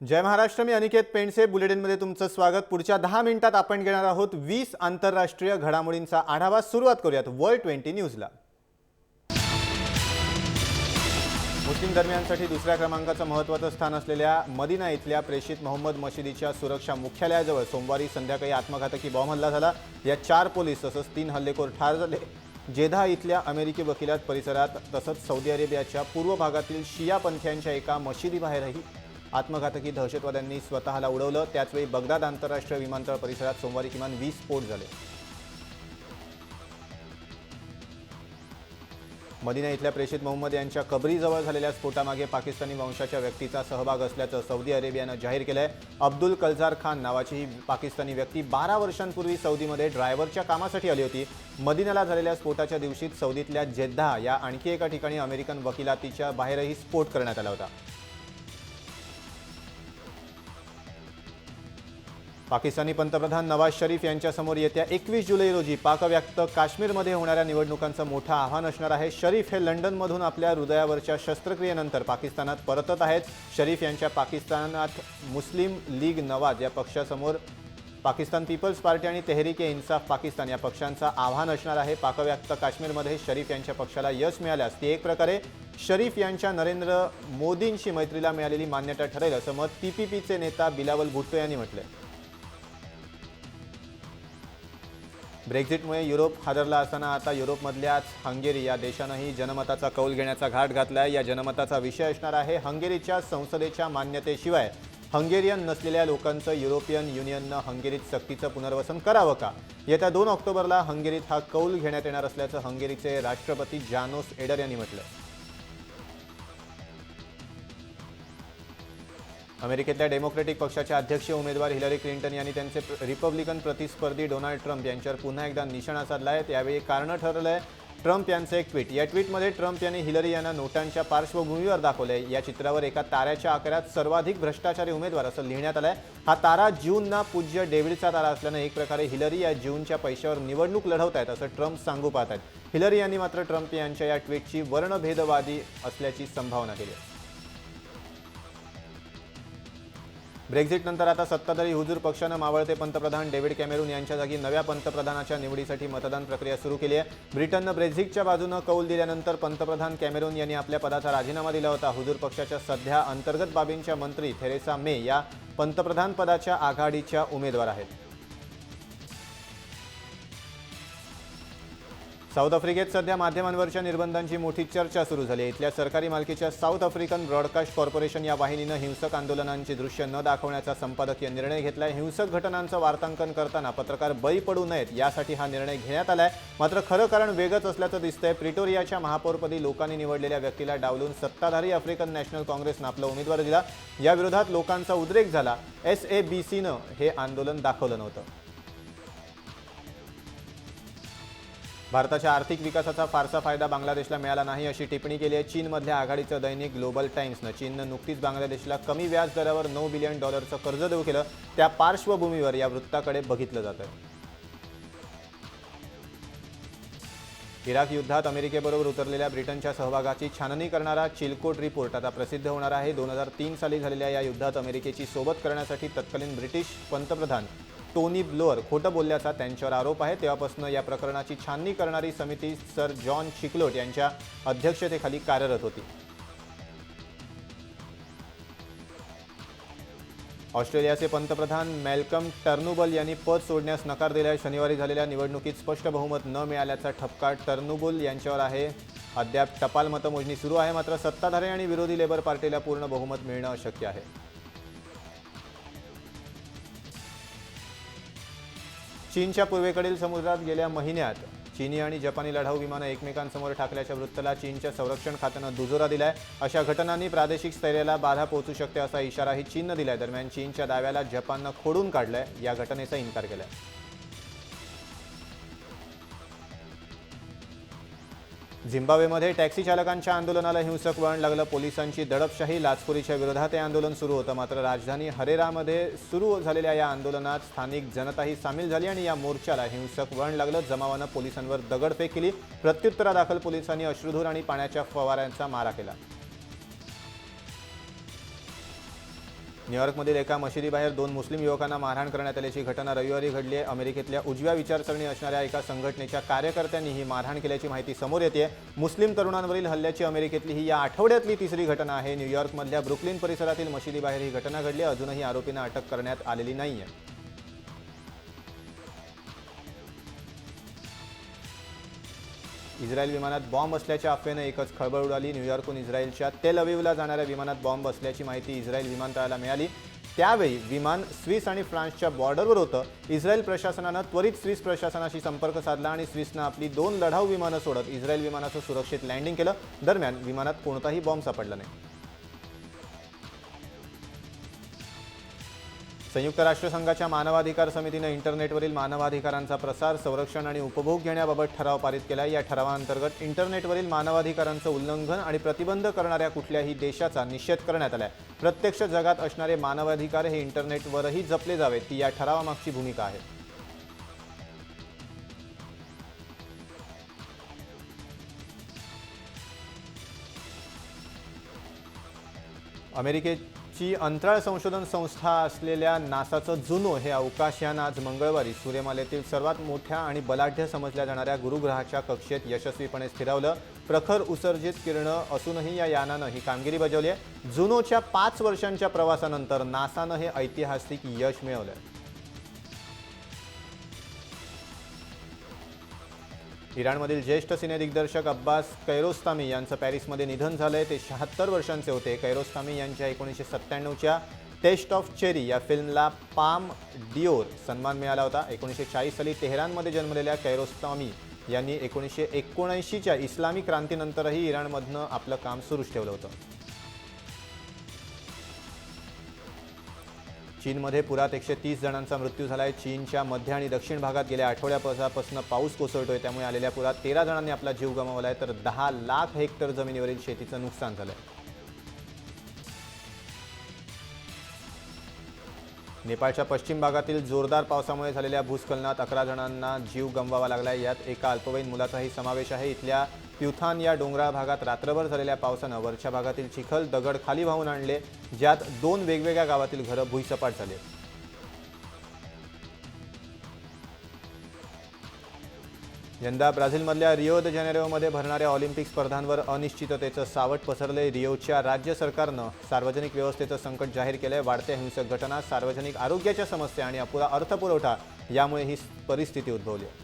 जय महाराष्ट्र. मी अनिकेत पेंडसे. बुलेटिनमध्ये तुमचं स्वागत. पुढच्या 10 मिनिटात आपण घेणार आहोत 20 आंतरराष्ट्रीय घडामोडींचा आढावा. सुरुवात करूयात वर्ल्ड 20 न्यूजला. मुस्लिम धर्मियांसाठी दुसऱ्या क्रमांकाचं महत्त्वाचं स्थान असलेल्या मदिना इथल्या प्रेषित मोहम्मद मशिदीच्या सुरक्षा मुख्यालयाजवळ सोमवारी संध्याकाळी आत्मघातकी बॉम्ब हल्ला झाला. या 4 पोलीस तसंच 3 हल्लेखोर ठार झाले. जेधा इथल्या अमेरिकी वकिलात परिसरात तसंच सौदी अरेबियाच्या पूर्व भागातील शिया पंथीयांच्या एका मशिदीबाहेरही आत्मघातकी दहशतवाद्यांनी स्वतःला उडवलं. त्याचवेळी बगदाद आंतरराष्ट्रीय विमानतळ परिसरात सोमवारी किमान 20 स्फोट झाले. मदिना इथल्या प्रेषित मोहम्मद यांच्या कबरीजवळ झालेल्या स्फोटामागे पाकिस्तानी वंशाच्या व्यक्तीचा सहभाग असल्याचं सौदी अरेबियानं जाहीर केलंय. अब्दुल कलजार खान नावाची ही पाकिस्तानी व्यक्ती 12 वर्षांपूर्वी सौदीमध्ये ड्रायव्हरच्या कामासाठी आली होती. मदिनाला झालेल्या स्फोटाच्या दिवशी सौदीतल्या जेद्दा या आणखी एका ठिकाणी अमेरिकन वकिलातीच्या बाहेरही स्फोट करण्यात आला होता. पाकिस्तानी पंतप्रधान नवाज शरीफ यांच्यासमोर येत्या 21 जुलै रोजी पाकव्याप्त काश्मीरमध्ये होणाऱ्या निवडणुकांचं मोठं आव्हान असणार आहे. शरीफ हे लंडनमधून आपल्या हृदयावरच्या शस्त्रक्रियेनंतर पाकिस्तानात परतत आहेत. शरीफ यांच्या पाकिस्तानात मुस्लिम लीग नवाज या पक्षासमोर पाकिस्तान पीपल्स पार्टी आणि तेहरीक-ए-इन्साफ पाकिस्तान या पक्षांचं आव्हान असणार आहे. पाकव्याप्त काश्मीरमध्ये शरीफ यांच्या पक्षाला यश मिळाल्यास ती एक प्रकारे शरीफ यांच्या नरेंद्र मोदींशी मैत्रीला मिळालेली मान्यता ठरेल, असं मत पीपीपीचे नेता बिलावल भुट्टो यांनी म्हटलंय. ब्रेक्झिटमुळे युरोप हादरला असताना आता युरोपमधल्याच हंगेरी या देशानंही जनमताचा कौल घेण्याचा घाट घातलाय. या जनमताचा विषय असणार आहे हंगेरीच्या संसदेच्या मान्यतेशिवाय हंगेरियन नसलेल्या लोकांचं युरोपियन युनियननं हंगेरीत सक्तीचं पुनर्वसन करावं का. येत्या 2 ऑक्टोबरला हंगेरीत हा कौल घेण्यात येणार असल्याचं हंगेरीचे राष्ट्रपती जानोस एडर यांनी म्हटलं. अमेरिकेतल्या डेमोक्रॅटिक पक्षाच्या अध्यक्षीय उमेदवार हिलरी क्लिंटन यांनी त्यांचे रिपब्लिकन प्रतिस्पर्धी डोनाल्ड ट्रम्प यांच्यावर पुन्हा एकदा निशाणा साधलाय. त्यावेळी कारण ठरलंय ट्रम्प यांचं एक ट्विट. या ट्विटमध्ये ट्रम्प यांनी हिलरी यांना नोटांच्या पार्श्वभूमीवर दाखवलंय. या चित्रावर एका ताऱ्याच्या आकारात सर्वाधिक भ्रष्टाचारी उमेदवार असं लिहिण्यात आलंय. हा तारा ज्यूंना पूज्य डेव्हिडचा तारा असल्यानं एक प्रकारे हिलरी या ज्यूंच्या पैशावर निवडणूक लढवत आहेत असं ट्रम्प सांगू पाहत आहेत. हिलरी यांनी मात्र ट्रम्प यांच्या या ट्विटची वर्णभेदवादी असल्याची संभावना केली. ब्रेक्झिटनंतर आता सत्ताधारी हुजूर पक्षानं मावळते पंतप्रधान डेव्हिड कॅमेरून यांच्या जागी नव्या पंतप्रधानाच्या निवडीसाठी मतदान प्रक्रिया सुरू केली आहे. ब्रिटननं ब्रेक्झिटच्या बाजूनं कौल दिल्यानंतर पंतप्रधान कॅमेरून यांनी आपल्या पदाचा राजीनामा दिला होता. हुजूर पक्षाच्या सध्या अंतर्गत बाबींच्या मंत्री थेरेसा मे या पंतप्रधान पदाच्या आघाडीच्या उमेदवार आहेत. साऊथ आफ्रिकेत सध्या माध्यमांवरच्या निर्बंधांची मोठी चर्चा सुरू झाली आहे. इथल्या सरकारी मालकीच्या साऊथ आफ्रिकन ब्रॉडकास्ट कॉर्पोरेशन या वाहिनीनं हिंसक आंदोलनांची दृश्य न दाखवण्याचा संपादकीय निर्णय घेतलाय. हिंसक घटनांचं वार्तांकन करताना पत्रकार बळी पडू नयेत यासाठी हा निर्णय घेण्यात आलाय. मात्र खरं कारण वेगळंच असल्याचं दिसतंय. प्रिटोरियाच्या महापौरपदी लोकांनी निवडलेल्या व्यक्तीला डावलून सत्ताधारी आफ्रिकन नॅशनल काँग्रेसनं आपला उमेदवार दिला. या विरोधात लोकांचा उद्रेक झाला. SABCनं हे आंदोलन दाखवलं नव्हतं. भारताच्या आर्थिक विकासाचा फारसा फायदा बांगलादेशला मिळाला नाही अशी टिप्पणी केली आहे चीनमधल्या आघाडीचं दैनिक ग्लोबल टाइम्सनं. चीननं नुकतीच बांगलादेशला कमी व्याज दरावर $9 बिलियन कर्ज देऊ केलं. त्या पार्श्वभूमीवर या वृत्ताकडे बघितलं जातं. इराक युद्धात अमेरिकेबरोबर उतरलेल्या ब्रिटनच्या सहभागाची छाननी करणारा चिलकोट रिपोर्ट आता प्रसिद्ध होणार आहे. 2003 साली झालेल्या या युद्धात अमेरिकेची सोबत करण्यासाठी तत्कालीन ब्रिटिश पंतप्रधान टोनी ब्लोअर खोटं बोलल्याचा त्यांच्यावर आरोप आहे. तेव्हापासून या प्रकरणाची छाननी करणारी समिती सर जॉन चिकलोट यांच्या अध्यक्षतेखाली कार्यरत होती. ऑस्ट्रेलियाचे पंतप्रधान मॅल्कम टर्नबुल यांनी पद सोडण्यास नकार दिलाय. शनिवारी झालेल्या निवडणुकीत स्पष्ट बहुमत न मिळाल्याचा ठपका टर्नबुल यांच्यावर आहे. अद्याप टपाल मतमोजणी सुरू आहे. मात्र सत्ताधारी आणि विरोधी लेबर पार्टीला पूर्ण बहुमत मिळणं अशक्य आहे. चीनच्या पूर्वेकडील समुद्रात गेल्या महिन्यात चीनी आणि जपानी लढाऊ विमानं एकमेकांसमोर ठाकल्याच्या वृत्ताला चीनच्या संरक्षण खात्यानं दुजोरा दिलाय. अशा घटनांनी प्रादेशिक स्थैर्याला बाधा पोहोचू शकते असा इशाराही चीननं दिलाय. दरम्यान चीनच्या दाव्याला जपाननं खोडून काढलंय. या घटनेचा इन्कार केलाय. झिम्बाब्वेमध्ये टॅक्सी चालकांच्या आंदोलनाला हिंसक वळण लागलं. पोलिसांची दडपशाही लाचखोरीच्या विरोधात हे आंदोलन सुरू होतं. मात्र राजधानी हरेरामध्ये सुरू झालेल्या या आंदोलनात स्थानिक जनताही सामील झाली आणि या मोर्चाला हिंसक वळण लागलं. जमावानं पोलिसांवर दगडफेक केली. प्रत्युत्तरादाखल पोलिसांनी अश्रुधूर आणि पाण्याच्या फवाऱ्यांचा मारा केला. न्यूयॉर्कमधील एका मशिदीबाहेर 2 मुस्लिम युवकांना मारहाण करण्यात आल्याची घटना रविवारी घडली आहे। अमेरिकेतल्या उजव्या विचारसरणी असणाऱ्या एका संघटनेच्या कार्यकर्त्यांनी ही मारहाण केल्याची माहिती समोर येते। मुस्लिम तरुणांवरील हल्ल्याची अमेरिकेतली ही या आठवड्यातली तिसरी घटना आहे। न्यूयॉर्कमधल्या ब्रुकलिन परिसरातील मशिदीबाहेर ही घटना घडली। अजूनही आरोपींना अटक करण्यात आलेली नाहीये। इस्रायल विमानात बॉम्ब असल्याच्या अफवेने एकच खळबळ उडाली। न्यूयॉर्कहून इस्रायलच्या तेल अविवला जाणाऱ्या विमानात बॉम्ब असल्याची माहिती इस्रायल विमानतळाला मिळाली। त्यावेळी विमान स्विस आणि फ्रान्सच्या बॉर्डरवर होतं। इस्रायल प्रशासनानं त्वरित स्विस प्रशासनाशी संपर्क साधला आणि स्विसनं आपली 2 लढाऊ विमानं सोडत इस्रायल विमानाचं सुरक्षित लँडिंग केलं। दरम्यान विमानात कोणताही बॉम्ब सापडला नाही। संयुक्त राष्ट्रसंघाच्या मानवाधिकार समितीने इंटरनेटवरील मानवाधिकारांचा प्रसार, संरक्षण आणि उपभोग घेण्याबाबत ठराव पारित केला। या ठरावाअंतर्गत इंटरनेटवरील मानवाधिकारांचं उल्लंघन आणि प्रतिबंध करणाऱ्या कुठल्याही देशाचा निषेध करण्यात आलाय। प्रत्यक्ष जगात असणारे मानवाधिकार हे इंटरनेटवरही जपले जावेत, ती या ठरावामागची भूमिका आहे। अमेरिकेची अंतराळ संशोधन संस्था असलेल्या नासाचं जुनो हे अवकाशयान आज मंगळवारी सूर्यमालेतील सर्वात मोठ्या आणि बलाढ्य समजल्या जाणाऱ्या गुरुग्रहाच्या कक्षेत यशस्वीपणे स्थिरावलं। प्रखर उत्सर्जित किरणं असूनही या यानानं ही कामगिरी बजावली आहे। जुनोच्या 5 वर्षांच्या प्रवासानंतर नासानं हे ऐतिहासिक यश मिळवलं। इराणमधील ज्येष्ठ सिनेदिग्दर्शक अब्बास कैरोस्तामी यांचं पॅरिसमध्ये निधन झालंय। ते 76 वर्षांचे होते। कैरोस्तामी यांच्या 1997च्या टेस्ट ऑफ चेरी या फिल्मला पाम डिओर सन्मान मिळाला होता। 1940 साली तेहरानमध्ये जन्मलेल्या कैरोस्तामी यांनी 1979च्या इस्लामी क्रांतीनंतरही इराणमधनं आपलं काम सुरूच ठेवलं होतं। चीनमध्ये पुरात 130 जणांचा मृत्यू झालाय। चीनच्या मध्य आणि दक्षिण भागात गेल्या आठवड्यापासून पाऊस कोसळतोय, त्यामुळे आलेल्या पुरात 13 जणांनी आपला जीव गमावलाय, तर 10 लाख हेक्टर जमिनीवरील शेतीचं नुकसान झालंय। नेपाळच्या पश्चिम भागातील जोरदार पावसामुळे झालेल्या भूस्खलनात 11 जणांना जीव गमवावा लागलाय। यात एका अल्पवयीन मुलाचाही समावेश आहे। इथल्या प्युथान या डोंगराळ भागात रात्रभर झालेल्या पावसानं वरच्या भागातील चिखल दगड खाली वाहून आणले, ज्यात 2 वेगवेगळ्या गावातील घरं भुईसपाट झाले। यंदा ब्राझीलमधल्या रिओ द जानेरोमध्ये भरणाऱ्या ऑलिम्पिक स्पर्धांवर अनिश्चिततेचं सावट पसरलंय। रिओच्या राज्य सरकारनं सार्वजनिक व्यवस्थेचं संकट जाहीर केलंय। वाढत्या हिंसक घटना, सार्वजनिक आरोग्याच्या समस्या आणि अपुरा अर्थपुरवठा यामुळे ही परिस्थिती उद्भवली आहे।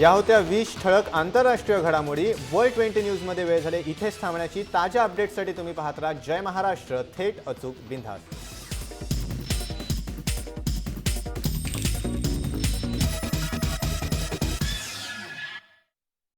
या होत्या 20 ठळक आंतरराष्ट्रीय घडामोडी। वर्ल्ड 20 न्यूजमध्ये वेळ झाले इथेच थांबण्याची। ताज्या अपडेट्ससाठी तुम्ही पाहत राहा जय महाराष्ट्र, थेट अचूक बिनधास्त।